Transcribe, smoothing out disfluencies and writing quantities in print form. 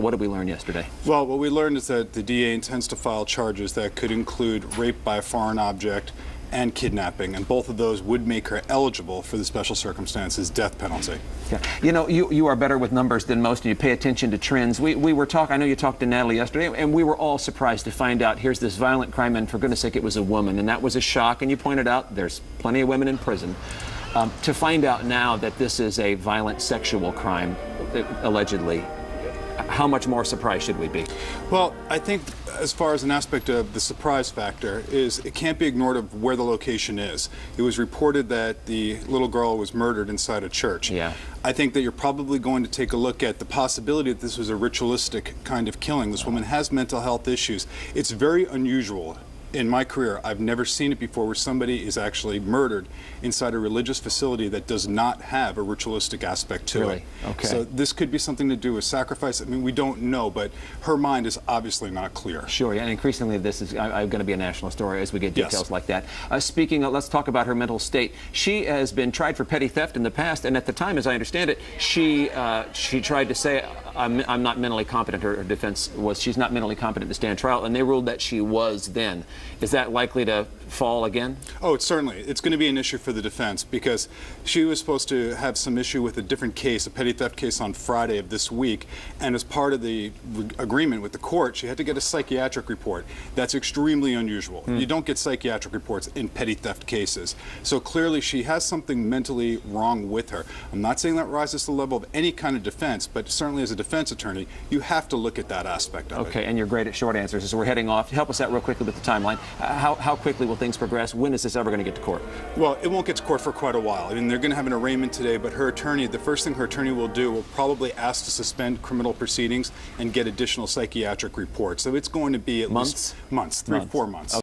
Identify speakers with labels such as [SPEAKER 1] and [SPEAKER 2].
[SPEAKER 1] What did we learn yesterday?
[SPEAKER 2] Well, what we learned is that the DA intends to file charges that could include rape by a foreign object and kidnapping, and both of those would make her eligible for the special circumstances death penalty.
[SPEAKER 1] Yeah. You know, you are better with numbers than most, and you pay attention to trends. We were talking, I know you talked to Natalie yesterday, and we were all surprised to find out here's this violent crime, and for goodness sake, it was a woman, and that was a shock. And you pointed out there's plenty of women in prison. To find out now that this is a violent sexual crime, allegedly, how much more surprised should we be?
[SPEAKER 2] Well, I think as far as an aspect of the surprise factor is it can't be ignored of where the location is. It was reported that the little girl was murdered inside a church.
[SPEAKER 1] Yeah.
[SPEAKER 2] I think that you're probably going to take a look at the possibility that this was a ritualistic kind of killing. This woman has mental health issues. It's very unusual. In my career, I've never seen it before where somebody is actually murdered inside a religious facility that does not have a ritualistic aspect to it.
[SPEAKER 1] Okay.
[SPEAKER 2] So this could be something to do with sacrifice. I mean, we don't know, but her mind is obviously not clear.
[SPEAKER 1] Sure, and increasingly this is going to be a national story as we get details like that. Speaking of, let's talk about her mental state. She has been tried for petty theft in the past, and at the time, as I understand it, she tried to say, I'm not mentally competent. Her defense was she's not mentally competent to stand trial, and they ruled that she was then. Is that likely to fall again?
[SPEAKER 2] Oh, it's going to be an issue for the defense because she was supposed to have some issue with a different case, a petty theft case on Friday of this week, and as part of the agreement with the court, she had to get a psychiatric report. That's extremely unusual. You don't get psychiatric reports in petty theft cases. So clearly she has something mentally wrong with her. I'm not saying that rises to the level of any kind of defense, but certainly as a defense attorney, you have to look at that aspect of it.
[SPEAKER 1] Okay, and you're great at short answers. So we're heading off. Help us out real quickly with the timeline. How quickly will things progress? When is this ever going to get to court?
[SPEAKER 2] Well, it won't get to court for quite a while. I mean, they're going to have an arraignment today, but her attorney, the first thing her attorney will do will probably ask to suspend criminal proceedings and get additional psychiatric reports. So it's going to be at least months, 3 or 4 months.